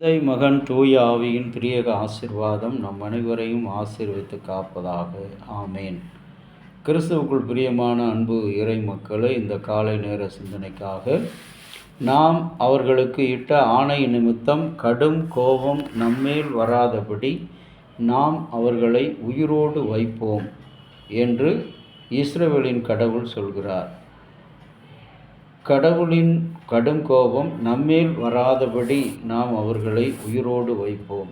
தந்தை மகன் தூய ஆவியின் திரியக ஆசீர்வாதம் நம் அனைவரையும் ஆசீர்வித்து காப்பதாக. ஆமேன். கிறிஸ்துவுக்குள் பிரியமான அன்பு இறை மக்களே, இந்த காலை நேர சிந்தனைக்காக நாம் அவர்களுக்கு இட்ட ஆணை நிமித்தம் கடும் கோபம் நம்மேல் வராதபடி நாம் அவர்களை உயிரோடு வைப்போம் என்று இஸ்ரவேலின் கடவுள் சொல்கிறார். கடவுளின் கடும் கோபம் நம்மேல் வராதபடி நாம் அவர்களை உயிரோடு வைப்போம்.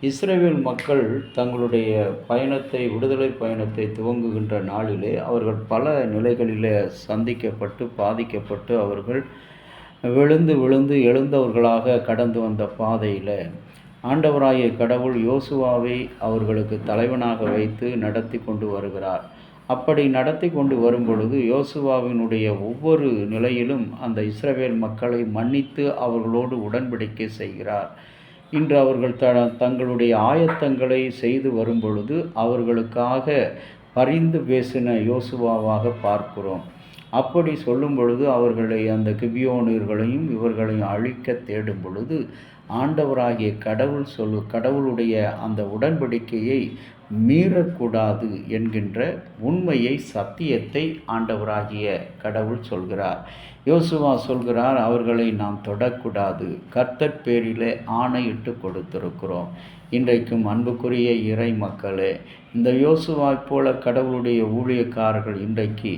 இஸ்ரவேல் மக்கள் தங்களுடைய விடுதலை பயணத்தை துவங்குகின்ற நாளிலே அவர்கள் பல நிலைகளிலே சந்திக்கப்பட்டு பாதிக்கப்பட்டு அவர்கள் விழுந்து விழுந்து எழுந்தவர்களாக கடந்து வந்த பாதையில் ஆண்டவராகிய கடவுள் யோசுவாவை அவர்களுக்கு தலைவனாக வைத்து நடத்தி கொண்டு வருகிறார். அப்படி நடத்தி கொண்டு வரும் பொழுது யோசுவாவினுடைய ஒவ்வொரு நிலையிலும் அந்த இஸ்ரவேல் மக்களை மன்னித்து அவர்களோடு உடன்படிக்கை செய்கிறார். இன்று அவர்கள் தங்களுடைய ஆயத்தங்களை செய்து வரும் பொழுது அவர்களுக்காக பரிந்து பேசின யோசுவாவாக பார்க்கிறோம். அப்படி சொல்லும் பொழுது அவர்களை அந்த கிபியோனியர்களையும் இவர்களையும் அழிக்க தேடும் பொழுது ஆண்டவராகிய கடவுளுடைய அந்த உடன்படிக்கையை மீறக்கூடாது என்கின்ற உண்மையை, சத்தியத்தை ஆண்டவராகிய கடவுள் சொல்கிறார். யோசுவா சொல்கிறார், அவர்களை நாம் தொடக்கூடாது, கர்த்தர் பேரிலே ஆணையிட்டு கொடுத்திருக்கிறோம். இன்றைக்கும் அன்புக்குரிய இறை மக்களே, இந்த யோசுவா போல கடவுளுடைய ஊழியக்காரர்கள் இன்றைக்கு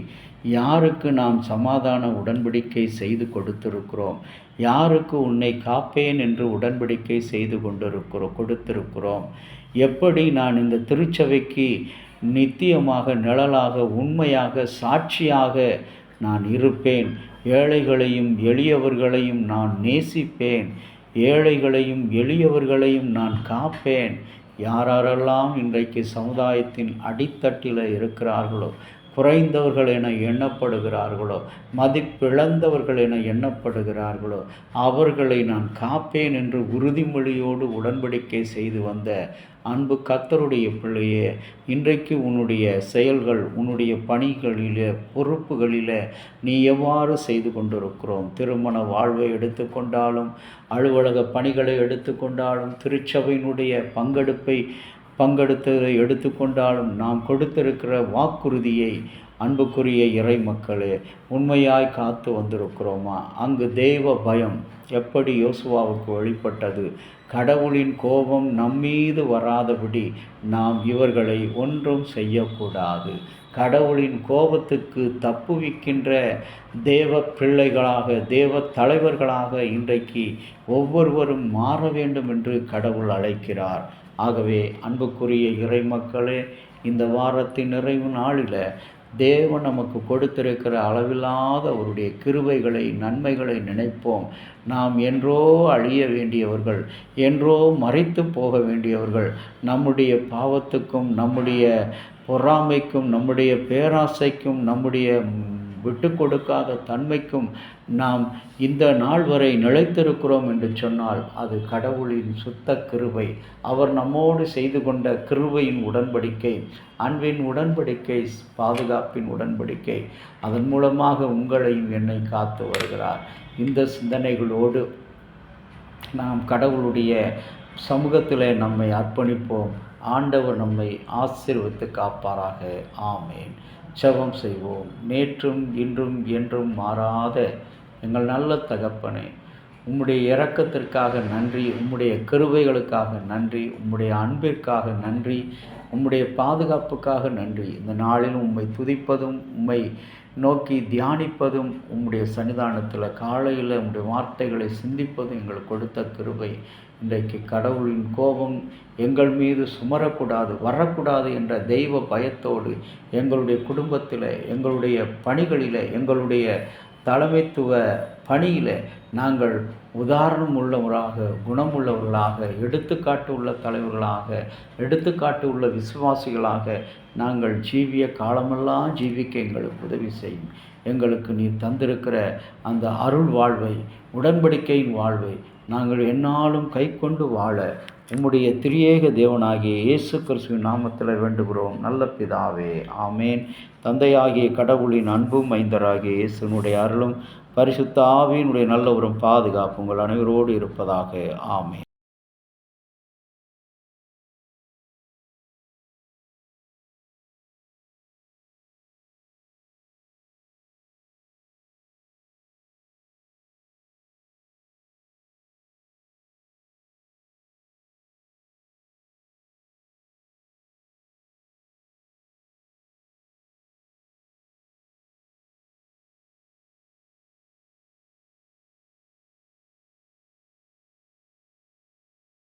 யாருக்கு நாம் சமாதான உடன்படிக்கை செய்து கொடுத்திருக்கிறோம், யாருக்கு உன்னை காப்பேன் என்று உடன்படிக்கை செய்து கொடுத்திருக்கிறோம், எப்படி நான் இந்த திருச்சபைக்கு நித்தியமாக நிழலாக உண்மையாக சாட்சியாக நான் இருப்பேன், ஏழைகளையும் எளியவர்களையும் நான் நேசிப்பேன், ஏழைகளையும் எளியவர்களையும் நான் காப்பேன். யாரெல்லாம் இன்றைக்கு சமுதாயத்தின் அடித்தட்டில் இருக்கிறார்களோ, குறைந்தவர்கள் என எண்ணப்படுகிறார்களோ, மதிப்பிழந்தவர்கள் என எண்ணப்படுகிறார்களோ, அவர்களை நான் காப்பேன் என்று உறுதிமொழியோடு உடன்படிக்கை செய்து வந்த அன்பு கர்த்தருடைய பிள்ளையே, இன்றைக்கு உன்னுடைய செயல்கள், உன்னுடைய பணிகளில், பொறுப்புகளில் நீ எவ்வாறு செய்து கொண்டிருக்கிறோம்? திருமண வாழ்வை எடுத்துக்கொண்டாலும், அலுவலக பணிகளை எடுத்துக்கொண்டாலும், திருச்சபையினுடைய பங்கெடுத்ததை எடுத்துக்கொண்டாலும், நாம் கொடுத்திருக்கிற வாக்குறுதியை அன்புக்குரிய இறை மக்களே உண்மையாய் காத்து வந்திருக்கிறோமா? அங்கு தெய்வ பயம் எப்படி யோசுவாவுக்கு வெளிப்பட்டது? கடவுளின் கோபம் நம்மீது வராதபடி நாம் இவர்களை ஒன்றும் செய்யக்கூடாது. கடவுளின் கோபத்துக்கு தப்புவிக்கின்ற தேவ பிள்ளைகளாக, தேவ தலைவர்களாக இன்றைக்கு ஒவ்வொருவரும் மாற வேண்டும் என்று கடவுள் அழைக்கிறார். ஆகவே அன்புக்குரிய இறை மக்களே, இந்த வாரத்தின் நிறைவு நாளில் தேவன் நமக்கு கொடுத்திருக்கிற அளவில்லாத அவருடைய கிருபைகளை, நன்மைகளை நினைப்போம். நாம் என்றோ அழிய வேண்டியவர்கள், என்றோ மரித்து போக வேண்டியவர்கள். நம்முடைய பாவத்துக்கும், நம்முடைய பொறாமைக்கும், நம்முடைய பேராசைக்கும், நம்முடைய விட்டு கொடுக்காத தன்மைக்கும் நாம் இந்த நாள் வரை நிலைத்திருக்கிறோம் என்று சொன்னால் அது கடவுளின் சுத்த கிருபை. அவர் நம்மோடு செய்து கொண்ட கிருபையின் உடன்படிக்கை, அன்பின் உடன்படிக்கை, பாதுகாப்பின் உடன்படிக்கை. அதன் மூலமாக உங்களையும் என்னை காத்து வருகிறார். இந்த சிந்தனைகளோடு நாம் கடவுளுடைய சமூகத்தில் நம்மை அர்ப்பணிப்போம். ஆண்டவர் நம்மை ஆசீர்வதித்து காப்பாராக. ஆமேன். ஜெபம் செய்வோம். நேற்றும் இன்றும் என்றும் மாறாத எங்கள் நல்ல தகப்பனே, உம்முடைய இரக்கத்திற்காக நன்றி, உம்முடைய கிருபைகளுக்காக நன்றி, உம்முடைய அன்பிற்காக நன்றி, உம்முடைய பாதுகாப்புக்காக நன்றி. இந்த நாளில் உம்மை துதிப்பதும், உம்மை நோக்கி தியானிப்பதும், உம்முடைய சன்னிதானத்தில் காலையில் உம்முடைய வார்த்தைகளை சிந்திப்பதும் எங்களுக்கு கொடுத்த கிருபை. இன்றைக்கு கடவுளின் கோபம் எங்கள் மீது சுமரக்கூடாது, வரக்கூடாது என்ற தெய்வ பயத்தோடு எங்களுடைய குடும்பத்தில், எங்களுடைய பணிகளில், எங்களுடைய தலைமைத்துவ பணியில் நாங்கள் உதாரணம் உள்ளவர்களாக, குணமுள்ளவர்களாக, எடுத்துக்காட்டு உள்ள தலைவர்களாக, எடுத்துக்காட்டு உள்ள விசுவாசிகளாக நாங்கள் ஜீவிய காலமெல்லாம் ஜீவிக்க எங்களுக்கு உதவி செய்யும். எங்களுக்கு நீர் தந்திருக்கிற அந்த அருள் வாழ்வை, உடன்படிக்கையின் வாழ்வை நாங்கள் எந்நாளும் கை கொண்டு வாழ உம்முடைய திரியேக தேவனாகிய இயேசு கிறிஸ்துவின் நாமத்தில் வேண்டுகிறோம் நல்ல பிதாவே. ஆமேன். தந்தையாகிய கடவுளின் அன்பும் மைந்தராகிய இயேசுனுடைய அருளும் பரிசுத்த ஆவியினுடைய நல்ல ஒரு பாதுகாப்பு உங்கள் அனைவரோடு இருப்பதாக. ஆமேன்.